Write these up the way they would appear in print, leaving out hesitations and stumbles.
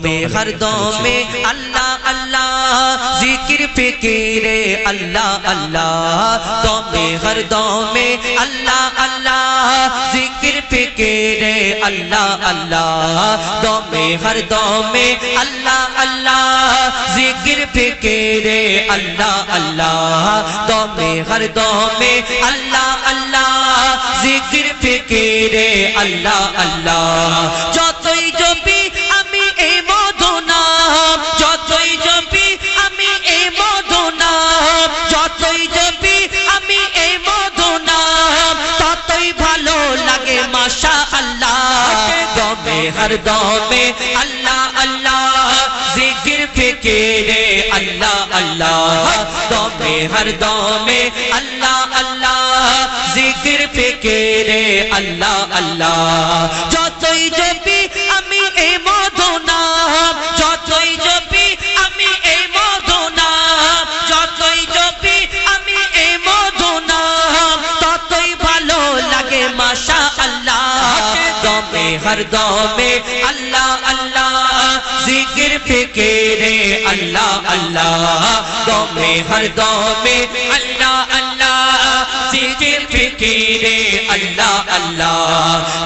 में हरदम में अल्लाह अल्लाह जिक्र फिक्रे अल्लाह अल्लाह तो में हरदम में अल्लाह अल्लाह जिक्र फिक्रे अल्लाह अल्लाह तो में हरदम में अल्लाह अल्लाह जिक्र फिक्रे अल्लाह अल्लाह तो में हरदम में अल्लाह अल्लाह जिक्र फिक्रे अल्लाह अल्लाह যতই জপি আমি এই মধু নাম যতই জপি আমি এই মধু নাম যতই জপি আমি এই মধু নাম ততই ভালো লাগে মাশাআল্লাহ দমে হর দমে আল্লাহ আল্লাহ জিকির ফিকিরে আল্লাহ আল্লাহ দমে হর দমে আল্লাহ আল্লাহ জিকির ফিকিরে আল্লাহ আল্লাহ যতই জপি আমি এই মধু নাম যতই জপি আমি এই মধু নাম যতই জপি আমি এই মধু নাম ততই ভালো লাগে মাশাআল্লাহ দমে হর দমে আল্লাহ আল্লাহ জিকির ফিকিরে আল্লাহ আল্লাহ দমে হর দমে আল্লাহ আল্লাহ জিকির ফিকিরে আল্লাহ আল্লাহ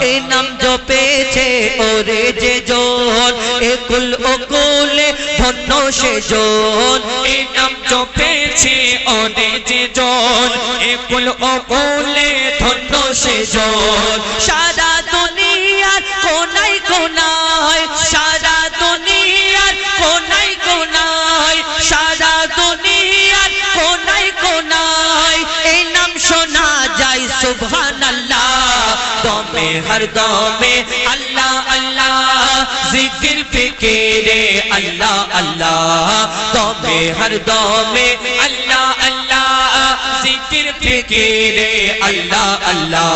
এই নাম জপেছে ওরে যে জন একুল ওকুলে ধন্য সে জন এই নাম জপেছে ওরে যে জন একুল ওকুলে ধন্য সে জন সারা দুনিয়ার কোনায় কোনায় সারা দুনিয়ার কোনায় কোনায় সারা দুনিয়ার কোনায় কোনায় এই নাম শোনা যায় সুবহানাল্লাহ দমে হর দমে আল্লাহ আল্লাহ জিকির ফিকিরে আল্লাহ আল্লাহ দমে হর দমে আল্লাহ আল্লাহ জিকির ফিকিরে আল্লাহ আল্লাহ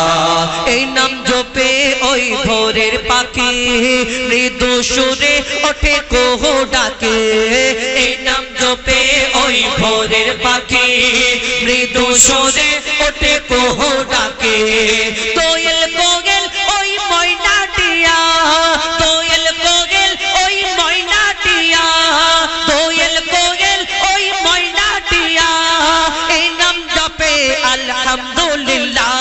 এই নাম জপে ওই ভোরের পাখি মৃদু সুরে ওঠে কোহ ডাকে এই নাম জপে ওই ভোরের পাখি মৃদু সুরে ওঠে কোহ ডাকে কোয়েল কোয়েল ওই ময়নাটিয়া কোয়েল কোয়েল ওই ময়নাটিয়া কোয়েল কোয়েল ওই ময়নাটিয়া এই নাম জপে আলহামদুলিল্লাহ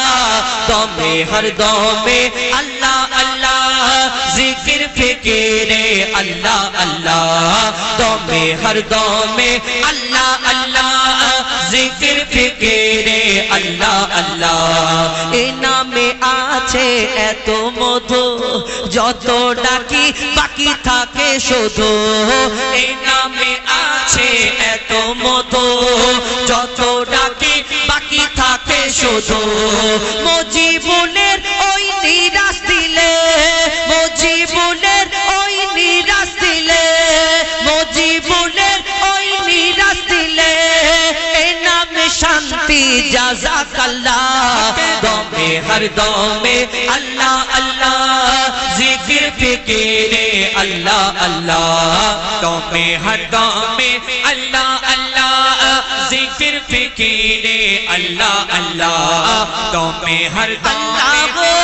দমে হর দমে আল্লাহ আল্লাহ জিকির ফিকিরে আল্লাহ আল্লাহ দমে হর দমে আল্লাহ আল্লাহ জিকির ফিকিরে আল্লাহ আল্লাহ এই নামে আছে এত মধু যত ডাকি বাকি থাকে শুধু এই নামে আছে এত মধু যত ডাকি বাকি থাকে শুধু মজিবুলের ওই নিরাশ দিলে মজিবুলের ওই নিরাশ দিলে মজিবুলের ওই নিরাশ দিলে এই নামে শান্তি জাযাকাল্লাহ দমে হর দমে আল্লাহ আল্লাহ জিকির ফিকিরে আল্লাহ আল্লাহ দমে হর দমে আল্লাহ আল্লাহ জিকির ফিকিরে আল্লাহ আল্লাহ দমে হর দমে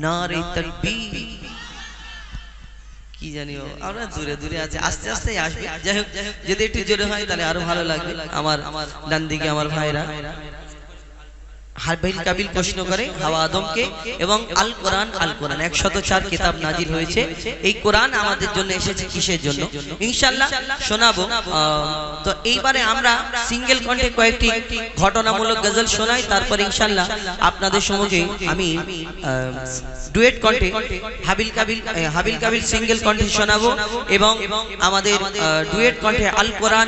নারে তাকবীর কি জানিও আমরা দূরে দূরে আছে আস্তে আস্তে আসবে যাই হোক যদি একটু জোরে হয় তাহলে আরো ভালো লাগবে আমার ডান দিকে আমার ভাইরা হাবিল কাবিল প্রশ্ন করে হাওয়া আদমকে এবং আল কোরআন 104 কিতাব নাজিল হয়েছে এই কোরআন আমাদের জন্য এসেছে কিসের জন্য ইনশাআল্লাহ শোনাবো তো এইবারে আমরা সিঙ্গেল কণ্ঠে কয়েকটি ঘটনামূলক গজল শোনাই তারপর ইনশাআল্লাহ আপনাদের সম্মুখে আমি ডুয়েট কণ্ঠে হাবিল কাবিল সিঙ্গেল কণ্ঠে শোনাবো এবং আমাদের ডুয়েট কণ্ঠে আল কোরআন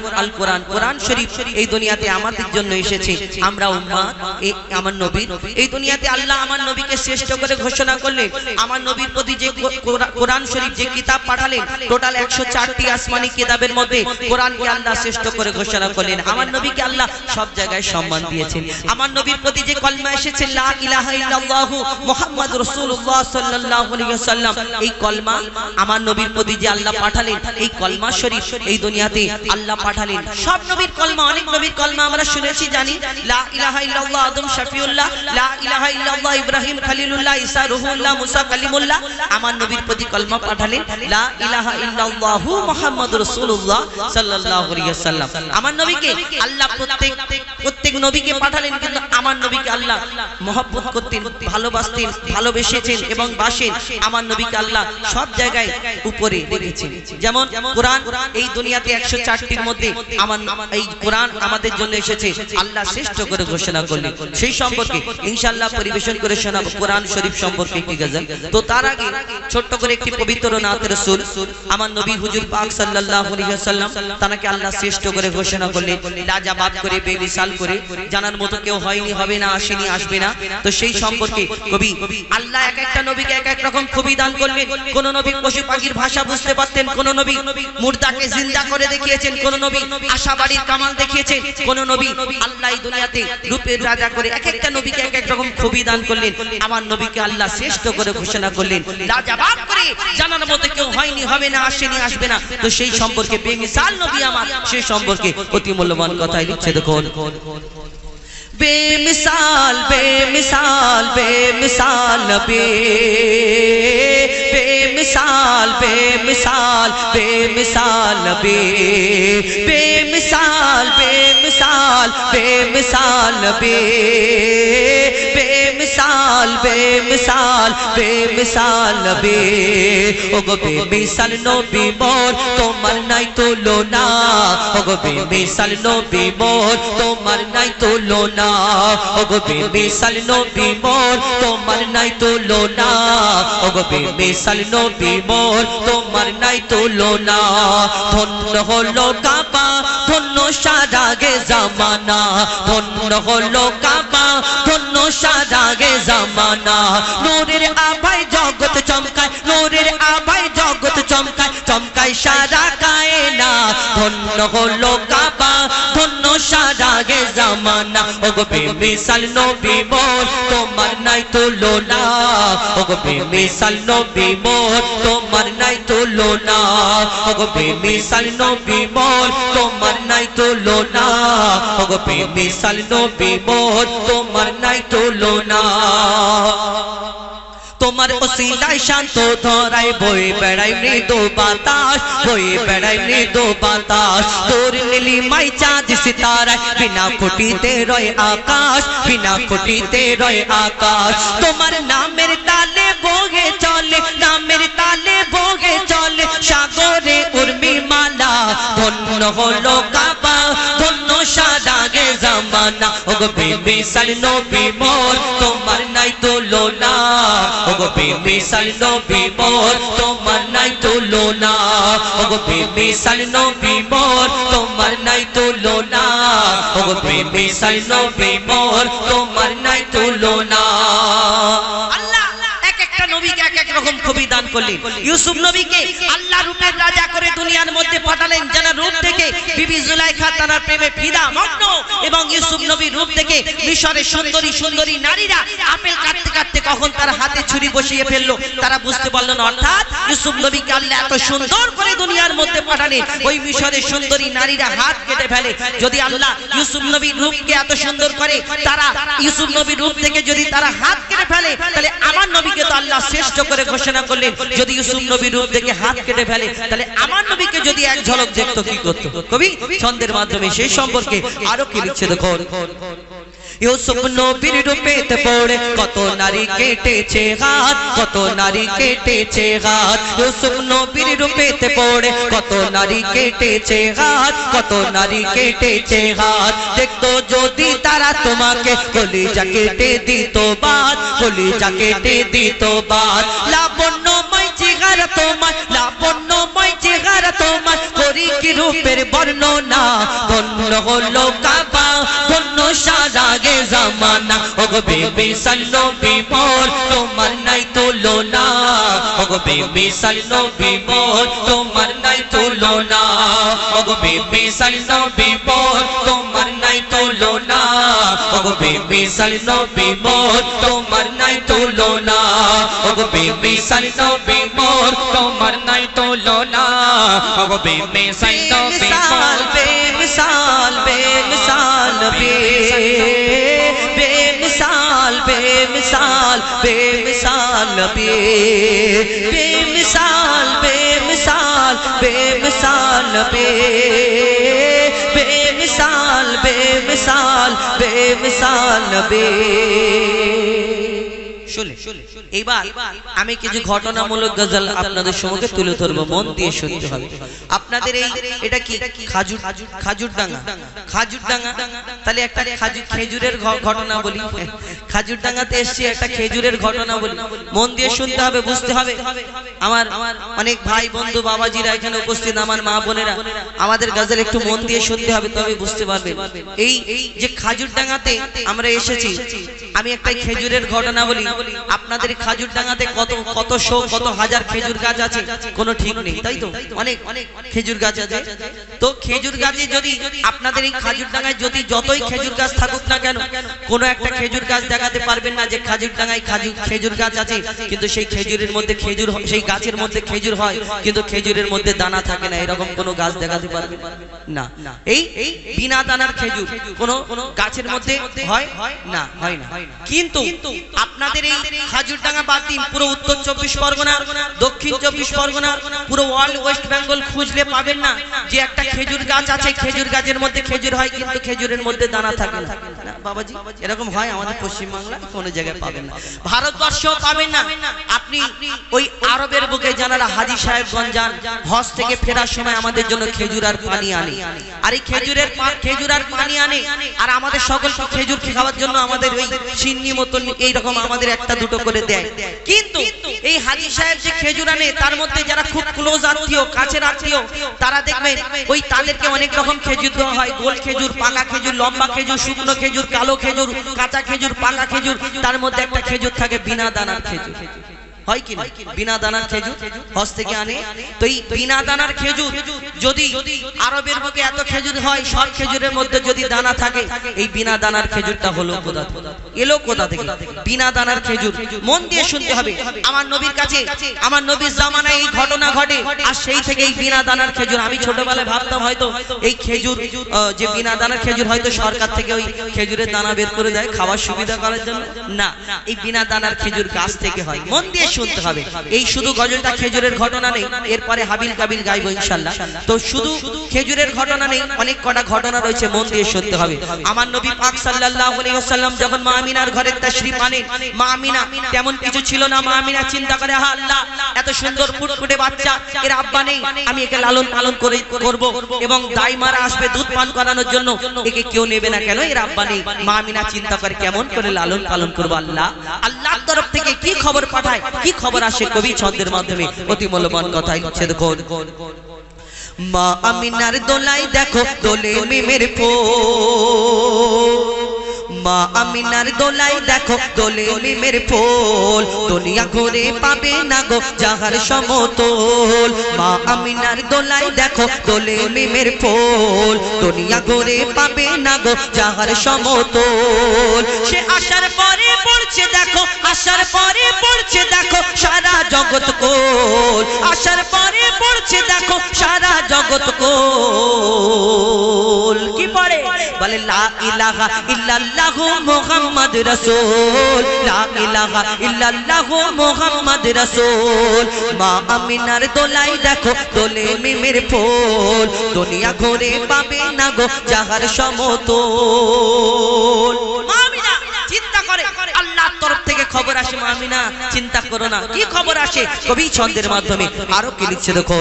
কোরআন শরীফ এই দুনিয়াতে আমাদের জন্য এসেছে আমরা উম্মাহ আমার নবী এই দুনিয়াতে আল্লাহ আমার নবীকে শ্রেষ্ঠ করে ঘোষণা করলেন আমার নবীর প্রতি যে কোরআন শরীফ যে কিতাব পাঠালেন টোটাল 104টি আসমানি কিতাবের মধ্যে কোরআনকে আল্লাহ শ্রেষ্ঠ করে ঘোষণা করলেন আমার নবীকে আল্লাহ সব জায়গায় সম্মান দিয়েছেন আমার নবীর প্রতি যে কলমা এসেছে লা ইলাহা ইল্লাল্লাহু মুহাম্মাদুর রাসূলুল্লাহ সাল্লাল্লাহু আলাইহি ওয়াসাল্লাম এই কলমা আমার নবীর প্রতি যে আল্লাহ পাঠালেন এই কলমা শরীফ এই দুনিয়াতে আল্লাহ পাঠালেন সব নবীর কলমা অনেক নবীর কলমা আমরা শুনেছি জানি লা ইলাহা ইল্লাল্লাহ আদম শফিউল্লাহ লা ইলাহা ইল্লাল্লাহ ইব্রাহিম খলিলুল্লাহ ঈসা রূহুল্লাহ মুসা কালিমুল্লাহ আমার নবীর প্রতি কলমা পাঠালেন লা ইলাহা ইল্লাল্লাহু মুহাম্মাদুর রাসূলুল্লাহ সাল্লাল্লাহু আলাইহি ওয়াসাল্লাম আমার নবীকে আল্লাহ প্রত্যেক নবীকে পাঠালেন কিন্তু আমার নবীকে আল্লাহ মহব্বত করতেন ভালোবাসতেন ভালোবেসেছেন এবং বাসেন আমার নবীকে আল্লাহ সব জায়গায় উপরে রেখেছেন যেমন কোরআন এই দুনিয়াতে 104টির মধ্যে আমার এই কোরআন আমাদের জন্য এসেছে আল্লাহ শ্রেষ্ঠ করে ঘোষণা করলেন সেই সম্পর্কে ইনশাআল্লাহ পরিবেশন করে শোনাবো কোরআন শরীফ সম্পর্কে একটি গজল তো তার আগে ছোট্ট করে একটি পবিত্র নাত রাসূল আমার নবী হুজুর পাক সাল্লাল্লাহু আলাইহি ওয়াসাল্লাম তাকে আল্লাহ শ্রেষ্ঠ করে ঘোষণা করলেন লাজবাব করে বেমিসাল করে জানার মতো কেউ হয়নি হবে না আসেনি আসবে না তো সেই সম্পর্কে কবি আল্লাহ এক একটা নবীকে এক এক রকম খুবই দান করলেন কোন নবী পশু পাখির ভাষা বুঝতে পারতেন কোন নবী মুর্দাকে জিন্দা করে দেখিয়েছেন কোন নবী আশাবাড়ির কামাল দেখিয়েছেন কোন নবী আল্লাহ এই দুনিয়াতে রূপের রাজা করে এক একটা নবীকে এক এক রকম খুবই দান করলেন আমার নবীকে আল্লাহ শ্রেষ্ঠ করে ঘোষণা করলেন লাজবাব করে জানার মতো কেউ হয়নি হবে না আসেনি আসবে না তো সেই সম্পর্কে বেমিসাল নবী আমার সেই সম্পর্কে অতি মূল্যবান কথাই লিখছে দেখুন बेमिसाल बेमिसाल बेमिसाल नबी बेमिसाल बेमिसाल बेमिसाल नबी बेमिसाल बेमिसाल बेमिसाल नबी बेमिसाल बेमिसाल बेमिसाल नबी ओ गो बेमिसाल नबी मोर तोमार नाई तुलना ओ गो बेमिसाल नबी मोर तोमार नाई तुलना ओ गो बेमिसाल नबी मोर तोमार नाई तुलना ओ गो बेमिसाल नबी मोर तोमार नाई तुलना धन्य हलो काबा धन्य सारा गे जमाना धन्य हलो काबा धन्य सारा गे जमाना नूरेर आभाय जगत चमकाय नूरेर आभाय जगत चमकाय चमकाय सारा कायना धन्य हलो काबा धन्य सारा गे जमाना ओ गो बेमिसाल नबी मोर तोमार नाई तुलना ओ गो बेमिसाल नबी मोर तोमार नाई तुलना ओ गो बेमिसाल नबी मोर तोमार नाई तुलना ओ गो बेमिसाल नबी मोर तोमार नाई तुलना তোমার ওসিলায় শান্ত ধরায় বয়ে বেড়ায় মৃদু বাতাস বয়ে বেড়ায় মৃদু বাতাস তোর নীলিমায় চাঁদ সিতারায় বিনা খুঁটিতে রয় আকাশ বিনা খুঁটিতে রয় আকাশ তোমার নামের তালে বগে চলে নামের তালে বগে চলে সাগরে উর্মিমালা ধন্য হলো কাবা ধন্য সারা গে জামানা ও গো বেমিসাল নবী মোর তোমার নাই তুলনা ओ गो बेमिसाल नबी मोर तोमार नाई तुलना ओ गो बेमिसाल नबी मोर तोमार नाई तुलना ओ गो बेमिसाल नबी मोर तोमार नाई तुलना নবীকে এক এক রকম খুবই দান করলেন ইউসুফ নবীকে আল্লাহ রূপের রাজা করে দুনিয়ার মধ্যে পাঠালেন যারা রূপ থেকে বিবি জুলাইখা তার প্রেমে ফিদা মগ্ন এবং ইউসুফ নবীর রূপ থেকে মিশরের সুন্দরী সুন্দরী নারীরা আপেল কাটতে কাটতে কখন তার হাতে ছুরি বসিয়ে ফেললো তারা বুঝতে পারল না অর্থাৎ ইউসুফ নবীকে আল্লাহ এত সুন্দর করে দুনিয়ার মধ্যে পাঠালেন ওই মিশরের সুন্দরী নারীরা হাত কেটে ফেলে যদি আল্লাহ ইউসুফ নবীর রূপকে এত সুন্দর করে তারা ইউসুফ নবীর রূপ থেকে যদি তারা হাত কেটে ফেলে তাহলে আমার নবীকে তো আল্লাহ শ্রেষ্ঠ করে ঘোষণা করলেন যদি ইউসুফ নবীর রূপ দেখে হাত কেটে ফেলে তাহলে আমার নবীকে যদি এক ঝলক দেখতো কি করতো কবি ছন্দের মাধ্যমে সেই সম্পর্কে আরো কি লিখছে দেখুন ইউসুফ নবীর রূপেতে পড়ে কত নারী কেটেছে হাত কত নারী কেটেছে হাত ইউসুফ নবীর রূপেতে পড়ে কত নারী কেটেছে হাত কত নারী কেটেছে হাত দেখতো যদি তারা তোমাকে কলিজা কেটে দিত বাদ কলিজা কেটে দিত বাদ লাবণ্যময় চেহারা তোমার লাবণ্যময় চেহারা তোমার করি কি রূপের বর্ণনা ধন্য হলো কাবা ধন্য সারা গে জামানা ও গো ওগো বেমিসাল নবী মোর তোমার নাই তুলনা ওগো বেমিসাল নবী মোর তোমার নাই তুলনা ওগো বেমিসাল নবী মোর তোমার নাই তুলনা ওগো বেমিসাল নবী মোর তোমার নাই তুলনা ওগো বেমিসাল নবী মোর তোমার নাই তুলনা ওগো বেমিসাল নবী মোর বেমিসাল বেমিসাল बेमिसाल बेमिसाल बेमिसाल बेमिसाल बेमिसाल बेमिसाल बेमिसाल बेमिसाल बेमिसाल শুনে এইবার আমি কিছু ঘটনামূলক গজল আপনাদের সম্মুখে তুলে ধরবো, মন দিয়ে শুনতে হবে। আপনাদের এটা কি খাজুরডাঙ্গা, খাজুরডাঙ্গা, তাহলে একটা খেজুরের ঘটনা বলি। খাজুরডাঙ্গাতে এসেছি, একটা খেজুরের ঘটনা বলি, মন দিয়ে শুনতে হবে, বুঝতে হবে। আমার অনেক ভাই বন্ধু বাবাজিরা এখানে উপস্থিত, আমার মা বোনেরা, আমাদের গজল একটু মন দিয়ে শুনতে হবে, তবে বুঝতে পারবেন। এই যে খাজুরডাঙ্গাতে আমরা এসেছি, আমি একটা খেজুরের ঘটনা বলি। আপনাদের খাজুরডাঙ্গাতে কত কত শো কত হাজার খেজুর গাছ আছে, কোনো ঠিক নেই, তাই তো? অনেক অনেক খেজুর গাছ আছে। তো খেজুর গাছে যদি আপনাদের এই খাজুরডাঙ্গায় যদি যতই খেজুর গাছ থাকুক না কেন, কোনো একটা খেজুর গাছ দেখাতে পারবেন না যে খাজুরডাঙ্গায় খেজুর গাছ আছে, কিন্তু সেই খেজুরের মধ্যে খেজুর, সেই গাছের মধ্যে খেজুর হয়, কিন্তু খেজুরের মধ্যে দানা থাকে না, এরকম কোনো গাছ দেখাতে পারবেন না। এই বিনা দানার খেজুর কোনো গাছের মধ্যে হয় না, হয় না। কিন্তু আপনাদের এই খাজুরডাঙ্গা বাদ দিন, পুরো উত্তর 24 পরগনা, দক্ষিণ 24 পরগনা, পুরো ওয়ার্ল্ড ওয়েস্ট বেঙ্গল খুঁজলে পাবেন না যে একটা খেজুর গাছ আছে, খেজুর গাছের মধ্যে খেজুর হয়, কিন্তু খেজুরের মধ্যে দানা থাকে না। বাবাজি, এরকম হয় আমাদের পশ্চিম বাংলায়, কোনো জায়গায় পাবেন না, ভারতবর্ষেও পাবেন না। আপনি ওই আরবের বুকে যারা হাজী সাহেবগঞ্জ যান, হজ থেকে ফেরার সময় আমাদের জন্য খেজুর আর পানি আনে, আর এই খেজুর আর পানি আনে, আর আমাদের সকল খেজুর খাওয়ার জন্য আমাদের ওই চিন্নি মতন এইরকম আমাদের একটা দুটো করে দেয়। কিন্তু এই হাজী সাহেব যে খেজুর আনে, তার মধ্যে যারা খুব ক্লোজ আত্মীয়, কাছের আত্মীয়, তারা দেখবেন ওই তাদেরকে অনেক রকম খেজুর দেওয়া হয়। গোল খেজুর, পাকা খেজুর, লম্বা খেজুর, শুকনো খেজুর, কালো খেজুর, কাঁচা খেজুর, পাকা খেজুর, তার মধ্যে একটা খেজুর থাকে বিনা দানার খেজুর, হয় কি না? বিনা দানার খেজুর হজ থেকে আনে। তো এই বিনা দানার খেজুর যদি আরবের বুকে এত খেজুর হয়, সব খেজুরের মধ্যে যদি দানা থাকে, এই বিনা দানার খেজুরটা হলো কোথা থেকে? এলো কোথা থেকে? বিনা দানার খেজুর। মন দিয়ে শুনতে হবে। আমার নবীর কাছে, আমার নবীর জামানায় এই ঘটনা ঘটে, আর সেই থেকে এই বিনা দানার খেজুর। আমি ছোটবেলায় ভাবতাম হয়তো এই খেজুর যে বিনা দানার খেজুর হয়তো সরকার থেকে ওই খেজুরের দানা বের করে দেয় খাওয়ার সুবিধা করার জন্য। না, এই বিনা দানার খেজুর গাছ থেকে হয়। মন দিয়ে শুনতে হবে। এই শুধু গজলটা খেজুরের ঘটনা নেই, এরপরে হাবিল কাবিল গাইবো ইনশাআল্লাহ। তো শুধু খেজুরের ঘটনা নেই, অনেক কটা ঘটনা রয়েছে, মন দিয়ে শুনতে হবে। আমার নবী পাক সাল্লাল্লাহু আলাইহি ওয়াসাল্লাম যখন মা আমিনার ঘরে তাশরীফ আনেন, মা আমিনা তেমন কিছু ছিল না। মা আমিনা চিন্তা করে, হা আল্লাহ, এত সুন্দর ফুটফুটে বাচ্চা, এর আব্বা নেই, আমি একে লালন পালন করব, এবং দাইমারা আসবে দুধ পান করানোর জন্য, একে কেউ নেবে না কেন, এর আব্বা নেই। মা আমিনা চিন্তা করে কেমন করে লালন পালন করব। আল্লাহ, আল্লাহর তরফ থেকে কি খবর পাঠায়, কি খবর আসে কবি ছন্দের মাধ্যমে, অতি মূল্যবান কথা লিখছে। দেখুন, মা আমিনার দোলাই দেখো দোলে মিমের ফুল, মা আমিনার দোলাই দেখো দোলে মিমের ফুল, দুনিয়া ঘুরে পাবে না গো যাহার সমতল। মা আমিনার দোলাই দেখো দোলে মিমের ফুল, দুনিয়া ঘুরে পাবে না গো যাহার সমতল। সে আসার পরে পড়ছে দেখো, আসার পরে পড়ছে দেখো সারা জগৎ কোল, আসার পরে পড়ছে দেখো সারা জগৎ কোল। কি পড়ে? বলে লা ইলাহা ইল্লাল্লাহু মুহাম্মদ রাসূল, লা ইলাহা ইল্লাল্লাহু মুহাম্মদ রাসূল। মা আমিনার দোলাই দেখো দোলে মিমের ফুল, দুনিয়া ঘুরে পাবে না গো যাহার সমতল। মা আমিনা চিন্তা করে, আল্লাহর তরফ থেকে খবর আসে, মা আমিনা চিন্তা করো না। কি খবর আসে? কবি ছন্দের মাধ্যমে আরো কি লিখছে দেখো।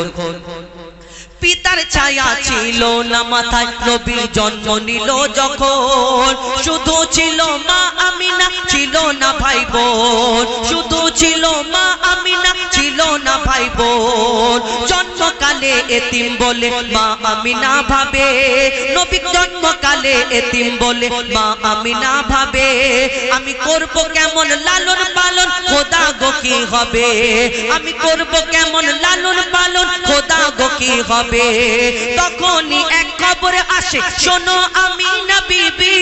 পিতার ছায়া ছিল না মাথায়, নবী জন্ম নিল যখন, শুধু ছিল মা আমিনা, ছিল না ভাই বোন, শুধু ছিল মা আমিনা, ছিল না ভাই বোন। জন্মকালে জন্মকালে এতিম বলে মা আমিনা ভাবে, নবী জন্মকালে এতিম বলে মা আমিনা ভাবে, আমি করব কেমন লালন পালন খোদা গো কি হবে, আমি করব কেমন লালন পালন খোদা গো কি হবে। তখনই এক খবর আসে, শোনো আমিনা বিবি,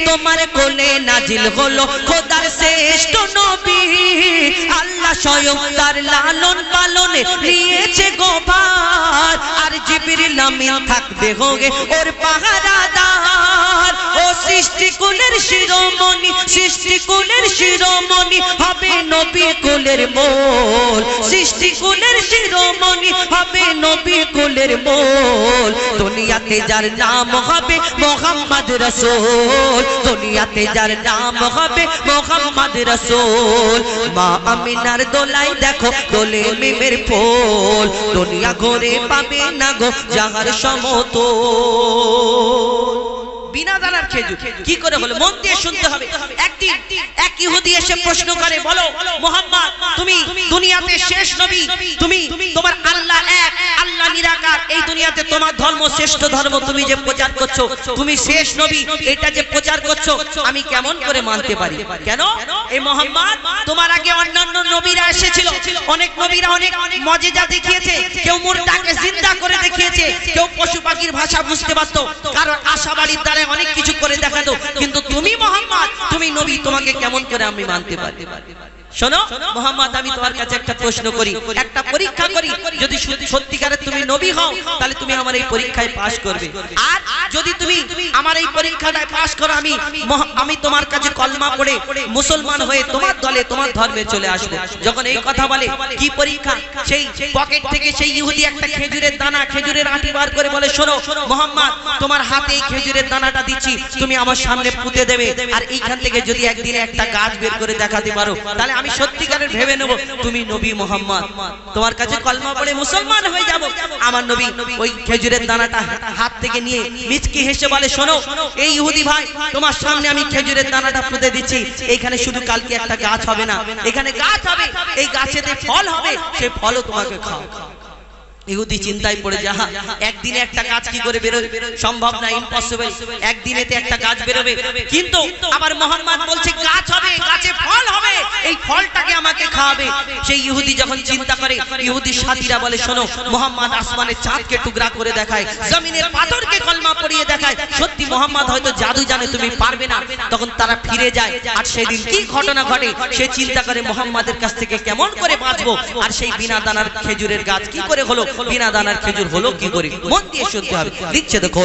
তোমার কোলে নাজিল হলো খোদার শ্রেষ্ঠ নবী, আল্লাহ স্বয়ং তার লালন পালনে নিয়েছে গোভার, আর জিবরিল আমিন থাকবে হোগে ওর পাহারাদার। ও সৃষ্টি কুলের শিরোমণি, সৃষ্টি কুলের শিরোমণি হবে নবী কুলের মোল, সৃষ্টি কুলের শিরোমণি হবে নবী কুলের মোল। দুনিয়াতে যার নাম হবে মুহাম্মদ রাসূল, দুনিয়াতে যার নাম হবে মুহাম্মদ রাসূল। মা আমিনার দোলাই দেখো দোলে মিমের ফুল, দুনিয়া ঘুরে পাবে না গো যাহার সমতল। বিনা দানার খেজুর কি করে হলো? মন দিয়ে শুনতে হবে। একদিন এক ইহুদি এসে প্রশ্ন করে, বলো মুহাম্মদ তুমি দুনিয়াতে শেষ নবী, তুমি তোমার আল্লাহ এক, আল্লাহ নিরাকার, এই দুনিয়াতে তোমার ধর্ম শ্রেষ্ঠ ধর্ম, তুমি যে প্রচার করছো, তুমি শেষ নবী, এটা যে প্রচার করছো আমি কেমন করে মানতে পারি? কেন? এই মুহাম্মদ তোমার আগে অন্যান্য নবীরা এসেছিল, অনেক নবীরা অনেক মুজিজা দেখিয়েছে, কেউ মুর্দাকে জিন্দা করে দেখিয়েছে, কেউ পশু পাখির ভাষা বুঝতে পারতো, কারণ আশাবাড়ির দ্বারা অনেক কিছু করে দেখাতো, কিন্তু তুমি মুহাম্মদ তুমি নবী, তোমাকে কেমন করে আমি মানতে পারি? শোনো মুহাম্মদ, আমি তোমার কাছে একটা প্রশ্ন করি, একটা পরীক্ষা করি, যদি সত্যিকারে তুমি নবী হও তাহলে তুমি আমার এই পরীক্ষায় পাস করবে, আর যদি তুমি আমার এই পরীক্ষাটায় পাস করো আমি তোমার কাছে কলমা পড়ে মুসলমান হয়ে তোমার দলে তোমার ধর্মে চলে আসবো। যখন এই কথা বলে, কি পরীক্ষা? সেই পকেট থেকে সেই ইহুদি একটা খেজুরের দানা, খেজুরের আঁটি বার করে বলে, শোনো মুহাম্মদ, তোমার হাতে এই খেজুরের দানাটা দিচ্ছি, তুমি আমার সামনে পুঁতে দেবে, আর এইখান থেকে যদি একদিনে একটা গাছ বের করে দেখাতে পারো তাহলে আমি সত্যিকারের ভেবে নেব তুমি নবী মুহাম্মদ, তোমার কাছে কলমা পড়ে মুসলমান হয়ে যাব। আমার নবী ওই খেজুরের দানাটা হাত থেকে নিয়ে মিচকি হেসে বলে, শোনো এই ইহুদি ভাই, তোমার সামনে আমি খেজুরের দানাটা পুঁতে দিচ্ছি, এইখানে শুধু কালকে একটা গাছ হবে না, এখানে গাছ হবে, এই গাছেতে ফল হবে, সেই ফলও তোমাকে খাও। ইহুদি চিন্তায় পড়ে যাহা একদিনে একটা গাছ কি করে বেরোবে, সম্ভব না, ইম্পসিবল, একদিনেতে একটা গাছ বেরোবে, কিন্তু আবার মুহাম্মদ বলছে গাছ হবে, গাছে ফল হবে, এই ফলটাকে আমাকে খাওয়াবে। সেই ইহুদি যখন চিন্তা করে, ইহুদি সাথীরা বলে, শোনো মুহাম্মদ আসমানের চাঁদকে টুকরা করে দেখায়, জমিনের পাথরকে কলমা পড়িয়ে দেখায়, সত্যি মুহাম্মদ হয়তো জাদু জানে, তুমি পারবে না। তখন তারা ফিরে যায়, আর সেদিন কি ঘটনা ঘটে সে চিন্তা করে, মুহাম্মাদের কাছ থেকে কেমন করে বাঁচবো, আর সেই বিনা দানার খেজুরের গাছ কি করে হলো, বিনা দানার খেজুর হলো কি করে? মন দিয়ে শুনতে হবে। লিখছে দেখো,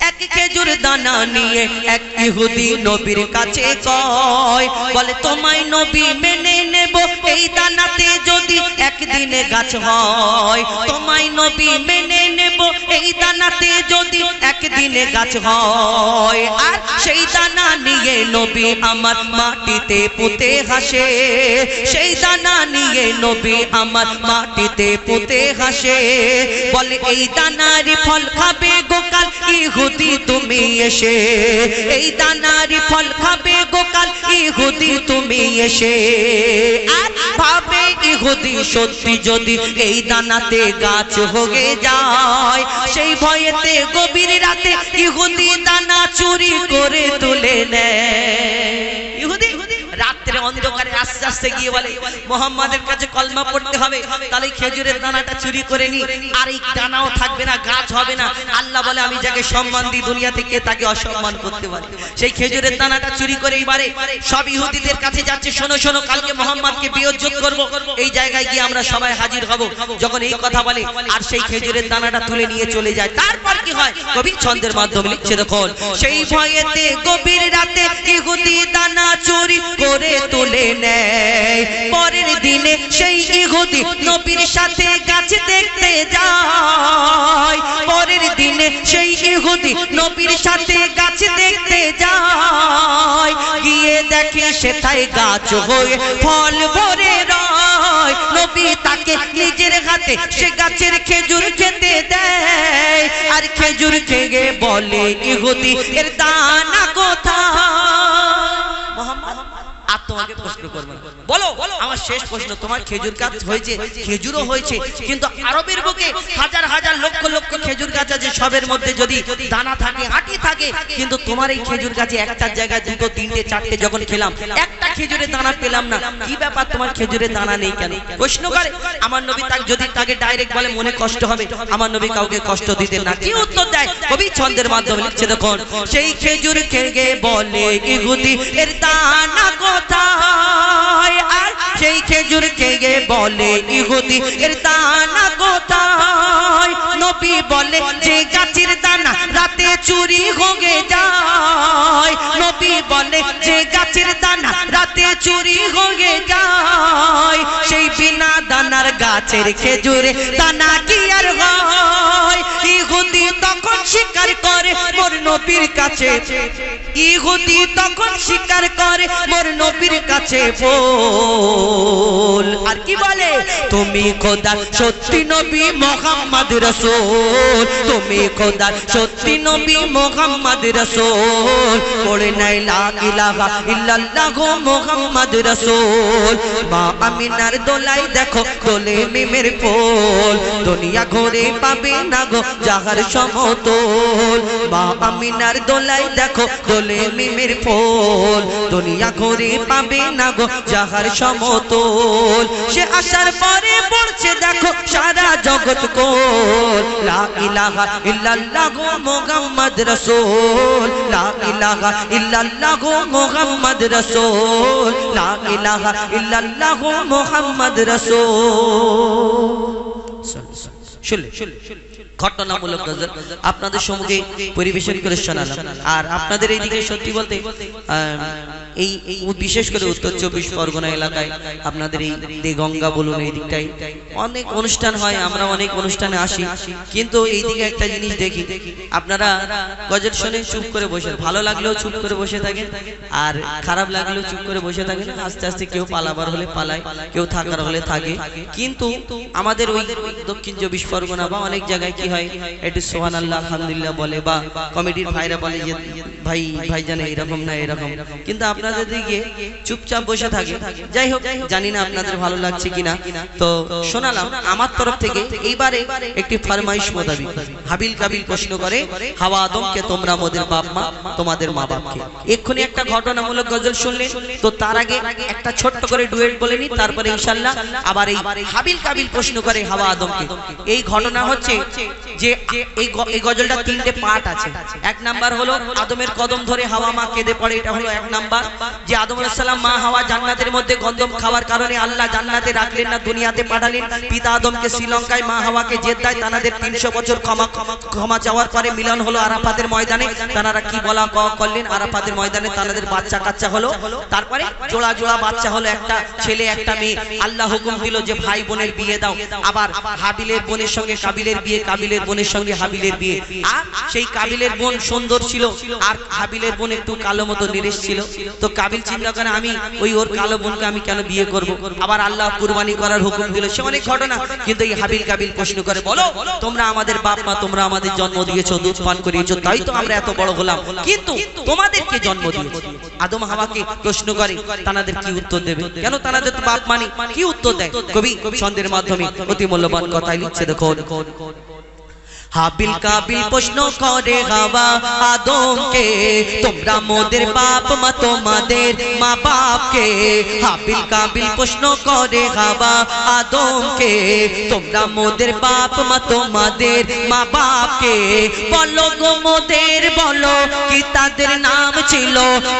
এক খেজুর দানা নিয়ে এক ইহুদি নবীর কাছে কয়, বলে তোমায় নবী মেনে নেব এই দানাতে যদি একদিনে গাছ হয়, তোমায় নবী মেনে নেব এই দানাতে যদি একদিনে গাছ হয়। আর সেই দানা নিয়ে নবী আমার মাটিতে পুঁতে হাসে, সেই দানা নিয়ে নবী আমার মাটিতে পুঁতে হাসে, বলে এই দানার ফল খাবে গোকাল ইহুদি তুমি এসে, এই দানার ফল খাবে গোকাল ইহুদি তুমি এসে। আর ভাবে ইহুদি সত্যি যদি এই দানাতে গাছ হয়ে যায়, সেই ভয়েতে গভীর রাতে ইহুদি দানা চুরি করে তুলে নেয়। ইহুদি রাত্রে অন্ধকারে আস্তে আস্তে গিয়ে বলে, মুহাম্মাদের কাছে কলমা পড়তে হবে, তাহলে খেজুরের দানাটা চুরি করে নি, আর এই দানাও থাকবে না, গাছ হবে না। আল্লাহ বলে, আমি যাকে সম্মান দিই দুনিয়া থেকে তাকে অসম্মান করতে পারি। সেই খেজুরের দানাটা চুরি করে এবারে সব ইহুদিদের কাছে যাচ্ছে, শোনো শোনো, কালকে মুহাম্মাদকে বিয়োজ্জত করব, এই জায়গায় গিয়ে আমরা সবাই হাজির হব। যখন এই কথা বলে, আর সেই খেজুরের দানাটা তুলে নিয়ে চলে যায়। তারপর কি হয় কবি ছন্দের মাধ্যমে লিখছে দেখুন, সেই ভয়েতে গভীর রাতে ইহুদি দানা চুরি করে তুলে নেয়। পরের দিনে সেই ইহুদি নবীর সাথে গাছ দেখতে যায়, পরের দিনে সেই ইহুদি নবীর সাথে গাছ দেখতে যায়, গিয়ে দেখে সেটাই গাছ হয়ে ফল ভরে রয়। নবী তাকে নিজের হাতে সে গাছের খেজুর খেতে দেয়, আর খেজুর খেয়ে বলে, ইহুদি এর দানা কোথায়? মুহাম্মদ এত তোমাকে প্রশ্ন করব না। বলো আমার শেষ প্রশ্ন, তোমার খেজুর গাছ হয়েছে, খেজুরও হয়েছে, কিন্তু আরবের বুকে হাজার হাজার লক্ষ লক্ষ খেজুর গাছ আছে, সবের মধ্যে যদি দানা থাকে, আটি থাকে, কিন্তু তোমার এই খেজুর গাছে একটা জায়গায় দুটো তিনটে চারটে যখন খেলাম একটা খেজুরের দানা পেলাম না, কি ব্যাপার তোমার খেজুরের দানা নেই কেন? প্রশ্ন করে। আমার নবী যদি তাকে ডাইরেক্ট বলে মনে কষ্ট হবে, আমার নবী কাউকে কষ্ট দিতেন না। কি উত্তর দেয় কবি ছন্দের মাধ্যমে লিখছে দেখুন, সেই খেজুর খেয়ে বলে ইহুদি এর দানা কোথায়, আর সেই খেজুর খেয়ে বলে ইহুদি এর দানা কোথায়। নবী বলে যে গাছের দানা রাতে চুরি হয়ে যায়, নবী বলে যে গাছের দানা রাতে চুরি হয়ে যায়, সেই বিনা দানার গাছের খেজুরে দানা কি আর হয়? ইহুদি তখন স্বীকার করে মোর নবীর কাছে, ইহুদি তখন স্বীকার করে মোর নবীর কাছে বল, আর কি বলে? তুমি খোদার সত্যি নবী মুহাম্মদ রাসূল, তুমি খোদার সত্যি নবী মুহাম্মদ রাসূল, পড়ে নাই লা ইলাহা ইল্লাল্লাহ মুহাম্মদ রাসূল। মা আমিনার দোলাই দেখো দোলে মিমের ফুল, দুনিয়া ঘুরে পাবে না গো যাহার সমতল। মা আমিনার দোলাই দেখো দোলে মিমের ফুল, দুনিয়া ঘুরে পাবে না গো যাহার সমতল। সে আসার পরে পড়ছে দেখো সারা জগৎ কোল, লা ইলাহা ইল্লাল্লাহ মুহাম্মদ রাসূল, লা ইলাহা ইল্লাল্লাহ মুহাম্মদ রাসূল, লা ইলাহা ইল্লাল্লাহ মুহাম্মদ রাসূল। ঘটনামূলক গজল আপনাদের সম্মুখে পরিবেশন করে শোনালাম। আর আপনাদের এইদিকে সত্যি বলতে এই বিশেষ করে উত্তর 24 পরগনা এলাকায় আপনাদের এই দেগঙ্গা বলুন, এই দিকটাই অনেক অনুষ্ঠান হয়, আমরা অনেক অনুষ্ঠানে আসি, কিন্তু এইদিকে একটা জিনিস দেখি, আপনারা গজল শুনে চুপ করে বসে, ভালো লাগলেও চুপ করে বসে থাকেন, আর খারাপ লাগলেও চুপ করে বসে থাকেন। আস্তে আস্তে কেউ পালাবার হলে পালায়, কেউ থাকার হলে থাকে। কিন্তু আমাদের ওই দক্ষিণ 24 পরগনা বা অনেক জায়গায় কি হয়, একটু সুবহানাল্লাহ আলহামদুলিল্লাহ বলে, বা কমিটির ভাইরা বলে যে ভাই জানে এরকম না এরকম, কিন্তু আপনাদের দিকে চুপচাপ বসে থাকে। যাই হোক, জানি না আপনাদের ভালো লাগছে কিনা, তো শোনালাম আমার তরফ থেকে। এইবারে একটি ফরমাইশ মোতাবিক হাবিল কাবিল প্রশ্ন করে, হাওয়া আদমকে তোমরা মোদের বাপ মা, তোমাদের মা বাপকে। এক্ষুনি একটা ঘটনামূলক গজল শুনলেন, তো তার আগে একটা ছোট্ট করে ডুয়েট বলে নি, তারপরে ইনশাআল্লাহ আবার এই হাবিল কাবিল প্রশ্ন করে হাওয়া আদমকে। এই ঘটনা হচ্ছে যে এই গজলটা তিনটে পার্ট আছে। এক নাম্বার হলো আদমের কদম ধরে হাওয়া মা কেঁদে পড়ে, এটা হলো এক নাম্বার। যে আদম আলাইহিস সালাম মা হাওয়া জান্নাতের মধ্যে গন্ধম খাওয়ার কারণে আল্লাহ জান্নাতে রাখলেন না, দুনিয়াতে পাঠালেন। পিতা আদমকে শ্রীলঙ্কায়, মা হাওয়াকে জেদ্দায়, তানাদের 300 বছর ক্ষমা চাওয়ার পরে মিলন হলো আরাফাতের ময়দানে। তানারা কি বলা করলেন আরাফাতের ময়দানে, তানাদের বাচ্চা কাচ্চা হলো। তারপরে জোড়া জোড়া বাচ্চা হলো, একটা ছেলে একটা মেয়ে। আল্লাহ হুকুম দিল যে ভাই বোনের বিয়ে দাও। আবার হাবিলের বোনের সঙ্গে কাবিলের বিয়ে, কাবিলের বোনের সঙ্গে হাবিলের বিয়ে। আর সেই কাবিলের বোন সুন্দর ছিল, আর হাবিলের বোন একটু কালো মতো নিরেশ ছিল। তো কাবিল চিন্তা করে আমি ওর কালো বোনকে আমি কেন বিয়ে করব। আবার আল্লাহ কুরবানি করার হুকুম দিল। সে অনেক ঘটনা, কিন্তু এই হাবিল কাবিল প্রশ্ন করে, বলো তোমরা আমাদের বাপ মা, তোমরা আমাদের জন্ম দিয়েছো, দুধ পান করিয়েছো, তাই তো আমরা এত বড় হলাম, কিন্তু তোমাদেরকে জন্ম দিয়েছো। আদম হাওয়াকে প্রশ্ন করে, তানাদের কি উত্তর দেবে? কেন তানাদের তো বাপ মানি, কি উত্তর দেয়? কবি ছন্দের মাধ্যমে অতি মূল্যবান কথাই লিখছে দেখো। হাবিল কাবিল প্রশ্ন করে হাওয়া আদমকে, তোমরা মোদের বাপ মা, তোমাদের মা বাপকে। হাবিল কাবিল প্রশ্ন করে হাওয়া আদমকে, তোমরা মোদের বাপ মা, তোমাদের মা বাপকে। বলো গো মোদের, বলো কি তাদের নাম ছিল?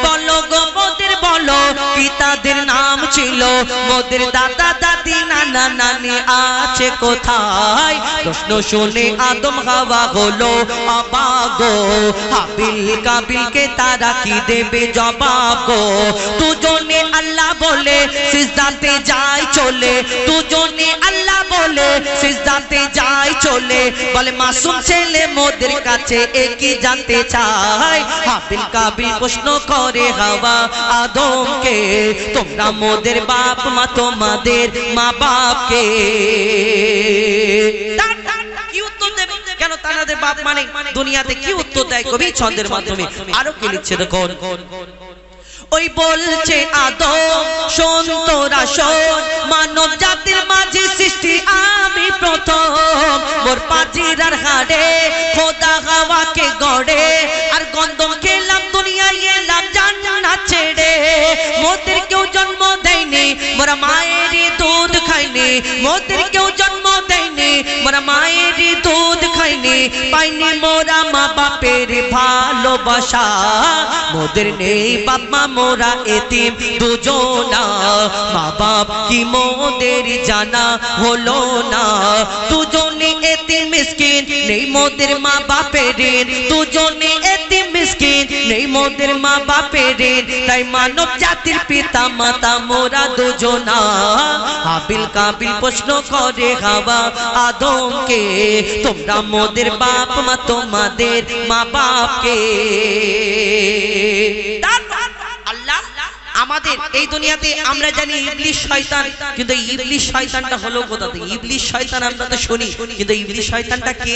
বলো গো মোদের, বলো কি তাদের নাম ছিল? মোদের দাদা দাদি নানা নানি আছে কোথায়? প্রশ্ন শুনে আদম হাওয়া হলো অবাক গো। হাবিল কাবিলকে তারা কি দেবে জবাব গো? দুজনে আল্লাহ বলে সিজদাতে যায় চলে, দুজনে আল্লাহ বলে সিজদাতে যায় চলে। বলে মাসুম ছেলে মোদের কাছে একই জানতে চায়। হাবিল কাবিল প্রশ্ন করে হাওয়া আদমকে, তোমরা মোদের বাপ মা, তোমাদের মা বাপকে। কি উত্তর দেবে? কেন তানাদের বাপ মানে দুনিয়াতে কি উত্তর দেয়? কবি ছন্দের মাধ্যমে আরো কি লিখছে দেখুন। ওই বলছে আদম শোন তোরা শোন, মানব জাতির মাঝে সৃষ্টি আমি প্রথম। মোর পাজিরার হাড়ে খোদা হাওয়াকে গড়ে, আর গন্ধম খেলাম দুনিয়ায় এলাম জান্নাত ছেড়ে। মোদের কেউ জন্ম দেয়নি, মোরা মায়েরই দুধ খাইনি। মোদের কেউ জন্ম দেয়নি, মোরা মায়েরই দুধ খাইনি। পাইনি মোরা মা বাপের ভালোবাসা, মোদের নেই বাপ মা মোরা এতিম দুজনা। মা বাপ কি মোদের জানা হলো না, দুজনে এতিম মিসকিন নেই মোদের মা বাপের ঋণ। দুজনে এতিম মিসকিন নেই মোদের মা বাপের ঋণ। তাই মানব জাতির পিতা মাতা মোরা দুজনা। হাবিল কাবিল প্রশ্ন করে হাওয়া আদমকে, তোমরা মোদের বাপ মা তোমাদের মা বাপকে। আল্লাহ আমাদের এই দুনিয়াতে আমরা জানি ইবলিস শয়তান, কিন্তু ইবলিস শয়তানটা হলো কোথা থেকে? ইবলিস শয়তান আমরা তো শুনি, কিন্তু ইবলিস শয়তানটা কে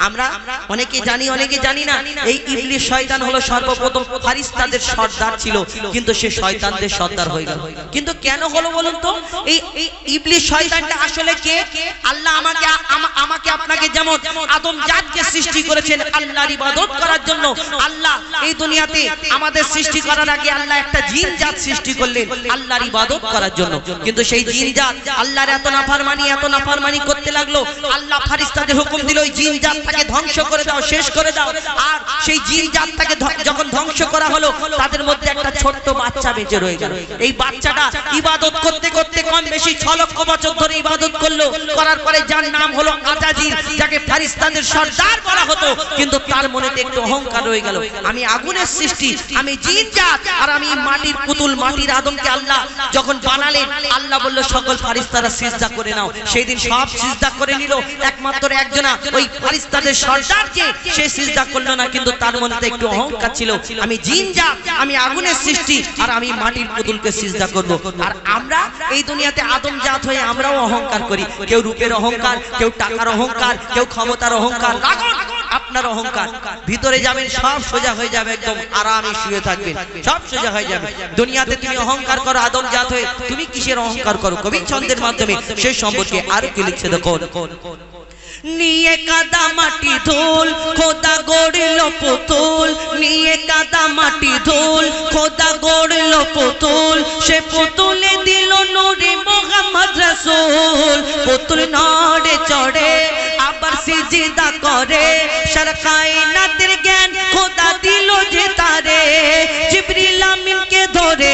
আমরা অনেকে জানি অনেকে জানি না। এই ইবলিস শয়তান হলো সর্বপ্রথম ফারিস্তাদের সর্দার ছিল, কিন্তু সে শয়তানদের সর্দার হয়ে গেল। কিন্তু কেন হলো বলুন তো? এই ইবলিস শয়তানটা আসলে কে? আল্লাহ আমাকে আপনাকে যেমন আদম জাতকে সৃষ্টি করেছেন আল্লাহর ইবাদত করার জন্য, আল্লাহ এই দুনিয়াতে আমাদের সৃষ্টি করার আগে আল্লাহ একটা জিন জাত সৃষ্টি করলেন আল্লাহর ইবাদত করার জন্য। কিন্তু সেই জিন জাত আল্লাহর এত নাফরমানি করতে লাগলো, আল্লাহ ফারিস্তাদের হুকুম দিল ওই জিন জাতটাকে ধ্বংস করে দাও, শেষ করে দাও। আর সেই জিন জাতটাকে যখন ধ্বংস করা হলো, তাদের মধ্যে একটা ছোট্ট বাচ্চা বেঁচে রয়ে গেল। এই বাচ্চাটা ইবাদত করতে করতে কম বেশি 6 লক্ষ বছর ধরে ইবাদত করলো, করার পরে যার নাম হলো আজাজিল, যাকে ফারিস্তাদের সর্দার বলা হতো। কিন্তু তার মনেতে একটু অহংকার রয়ে গেল, আমি আগুনের সৃষ্টি, আমি জিন জাত, আর আমি মাটির পুতুল। মাটির আদমকে আল্লাহ যখন বানালেন, আল্লাহ বলল সকল ফারিস্তারা সিজদা করে নাও। সেই দিন সব সিজদা করে নিল, একমাত্র একজনা ওই ফারিস্তাদের সর্দার যে সে সিজদা করলো না। কিন্তু তার মধ্যে একটু অহংকার ছিল, আমি জিন জাত, আমি আগুনের সৃষ্টি, আর আমি মাটির পুতুলকে সিজদা করব। আর আমরা এই দুনিয়াতে আদম জাত হয়ে আমরাও অহংকার করি। কেউ রূপের অহংকার, কেউ টাকার অহংকার, কেউ ক্ষমতার অহংকার। আপনার অহংকার ভিতরে যাবেন, সব সোজা হয়ে যাবে, একদম আরামে শুয়ে থাকবেন, সব সোজা হয়ে যাবে। দুনিয়াতে তুমি অহংকার করো আদম জাত হয়ে, তুমি কিসের অহংকার করো? কবি ছন্দের মাধ্যমে সেই সম্পর্কে আর কি লিখছে দেখো। নিয়ে কাদা মাটি ধুল খোদা গড়ল পুতুল, নিয়ে কাদা মাটি ধুল খোদা গড়ল পুতুল। সে পুতুলে দিল নূরে মুহাম্মদ রাসূল। পুতুল নড়ে চড়ে আবার সিজদা করে, সারা কায়নাতের জ্ঞান খোদা দিল যে তারে। জিবরিল আমিনকে ধরে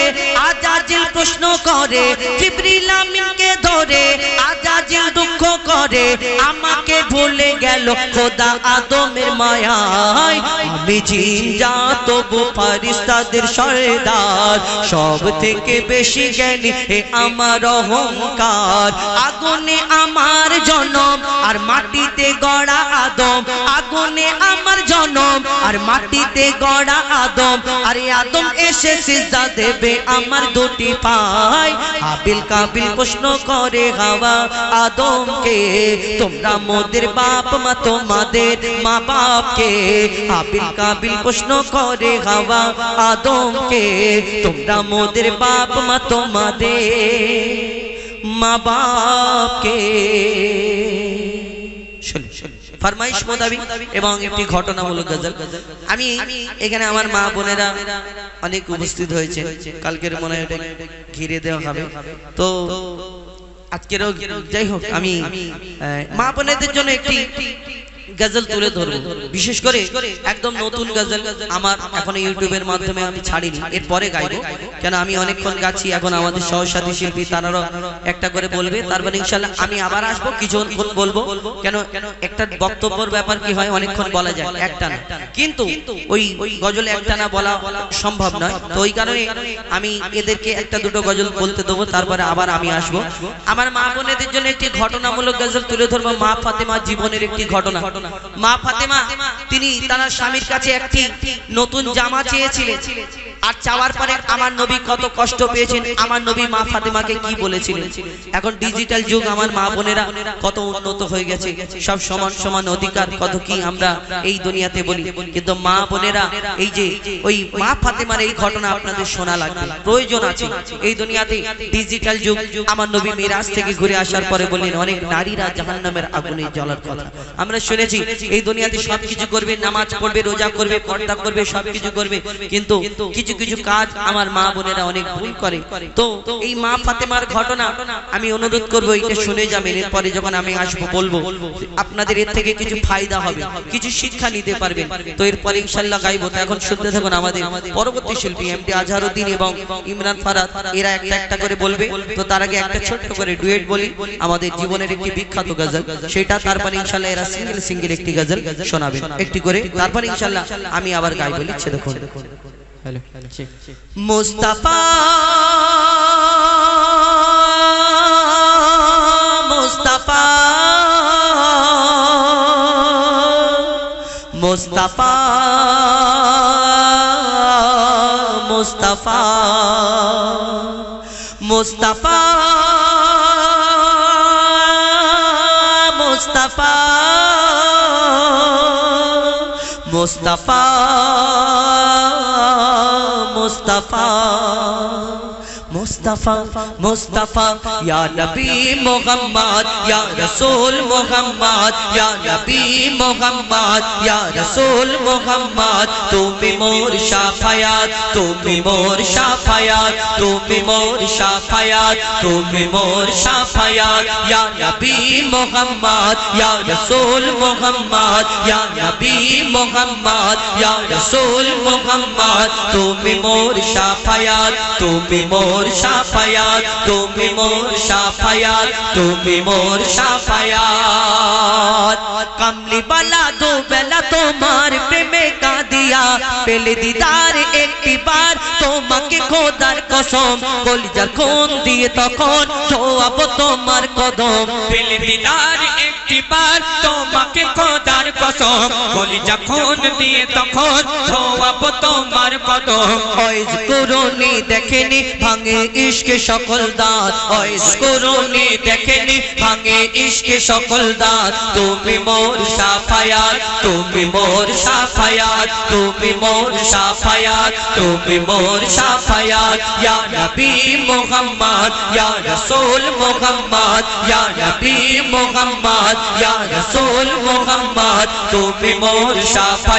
আজাজিল প্রশ্ন করে, জিবরিল আমিনকে ধরে আজাজিল দুঃখ করে। আমাকে ভুলে গেল খোদা আদমের মায়ায়, আমি জিন জাত তবু ফারিস্তাদের সর্দার। সব থেকে বেশি জ্ঞানী এ আমার অহংকার। আগুনে আমার জনম আর মাটিতে গড়া আদম, আগুনে আমার জনম আর মাটিতে গড়া আদম। আরে আদম এসে সিজদা দেবে আমার দুটি পায়। হাবিল কাবিল প্রশ্ন করে হাওয়া আদমকে, তোমরা মোদের বাপ মা তোমাদের মা বাপকে। হাবিল কাবিল প্রশ্ন করে হাওয়া আদমকে, তোমরা মোদের বাপ মা তোমাদের মা বাপকে। ফরমাইশ মোতাবিক এবং একটি ঘটনামূলক গজল। আমি এখানে আমার মা বোনেরা অনেক উপস্থিত হয়েছে, কালকের মনে হয় ঘিরে দেওয়া হবে, তো আজকেরও যাই হোক আমি মা বোনেদের জন্য একটি গজল তুলে ধরবো। বিশেষ করে একদম নতুন গজল, আমার এখন ইউটিউবের মাধ্যমে আমি ছাড়িনি, এরপরে গাইবো। কেন আমি অনেকক্ষণ গাচ্ছি, এখন আমাদের সহসাথী শিল্পী তারাও একটা করে বলবে, তারপর ইনশাআল্লাহ আমি আবার আসবো, কিছুক্ষণ বলবো। কেন একটা বক্তব্যের ব্যাপার কি হয়, অনেকক্ষণ বলা যায় একটা না, কিন্তু ওই গজলে একটা না বলা সম্ভব নয়। তো ওই কারণে আমি এদেরকে একটা দুটো গজল বলতে দেবো, তারপরে আবার আমি আসবো। আমার মা বোনেদের জন্য একটি ঘটনামূলক গজল তুলে ধরবো, মা ফাতেমার জীবনের একটি ঘটনা। মা ফাতেমা তিনি তার স্বামীর কাছে একটি নতুন জামা চেয়েছিলেন, আর চাওয়ার পরে আমার নবী কত কষ্ট পেয়েছেন, আমার নবী মা ফাতেমাকে কি বলেছিলেন। এখন ডিজিটাল যুগ, আমার মা বোনেরা কত উন্নত হয়ে গেছে, সব সমান সমান অধিকার কত কি আমরা এই দুনিয়াতে বলি, কিন্তু মা বোনেরা এই যে ওই মা ফাতেমার এই ঘটনা আপনাদের শোনা লাগবে, প্রয়োজন আছে। এই দুনিয়াতে ডিজিটাল যুগ, আমার নবী মিরাজ থেকে ঘুরে আসার পরে বললেন অনেক নারীরা জাহান্নামের আগুনে জ্বলার কথা। আমরা শুনেছি এই দুনিয়াতে সবকিছু করবে, নামাজ পড়বে, রোজা করবে, পর্দা করবে, সবকিছু করবে, কিন্তু কিছু কিছু কাজ আমার মা বোনেরা অনেক ভুল করে। তো এই মা ফাতেমার ঘটনা আমি অনুরোধ করবো এটা শুনে যাবেন, এরপরে যখন আমি আসবো বলবো আপনাদের এর থেকে কিছু ফায়দা হবে, কিছু শিক্ষা নিতে পারবেন। তো এরপরে ইনশাআল্লাহ গাইবো। তো এখন শুনতে থাকুন আমাদের পরবর্তী শিল্পী এমডি আজহারউদ্দিন এবং ইমরান ফারাদ, এরা একটা একটা করে বলবে। তো তার আগে একটা ছোট্ট করে ডুয়েট বলি, আমাদের জীবনের একটি বিখ্যাত গজল সেটা, তারপরে ইনশাআল্লাহ এরা সিঙ্গেল সিঙ্গেল একটি গজল শোনাবেন একটি করে, তারপরে ইনশাআল্লাহ আমি আবার গাইবো। লিখছে দেখুন। হ্যালো মুস্তাফা মুস্তাফা মুস্তাফা মুস্তাফা মুস্তাফা মুস্তাফা মুস্তাফা মুস্তাফা মুস্তাফা মুস্তাফা ইয়া নবী মুহাম্মদ ইয়া রাসূল মুহাম্মদ ইয়া নবী মুহাম্মদ ইয়া রাসূল মুহাম্মদ তুমি মোর শাফায়াত তুমি মোর শাফায়াত তুমি মোর শাফায়াত তুমি মোর শাফায়াত ইয়া নবী মুহাম্মদ ইয়া রাসূল মুহাম্মদ ইয়া নবী মুহাম্মদ ইয়া রাসূল মুহাম্মদ তুমি মোর শাফায়াত তুমি মোর শাফায়াত তুমি মোর শাফায়াত তুমি মোর শাফায়াত কামলি বালা দো বেলা তোমার প্রেমে কাঁদিয়া পেলে দিদার একটি বার তোমাকে খোদার কসম কলিজার খুন দিয়ে তখন ছোঁয়াব তোমার কদম পেলে দিদার একটি বার তোমাকে খোদার কসম কলিজা খুন দিয়ে তখন ছোঁয়াব তোমার কদম ওয়াইজ করুনি দেখেনি ভাঙে ইশকে সকল দাঁত ওয়াইজ করুনি দেখেনি ভাঙে ইশকে সকল দাঁত তুমি মোর শাফায়াত তুমি মোর শাফায়াত তুমি মোর শাফায়াত তুমি মোর শাফায়াত ইয়া নবী মুহাম্মদ ইয়া রাসূল মুহাম্মদ ইয়া নবী মুহাম্মদ ইয়া রাসূল মুহাম্মদ তুমি মোর শাফায়াত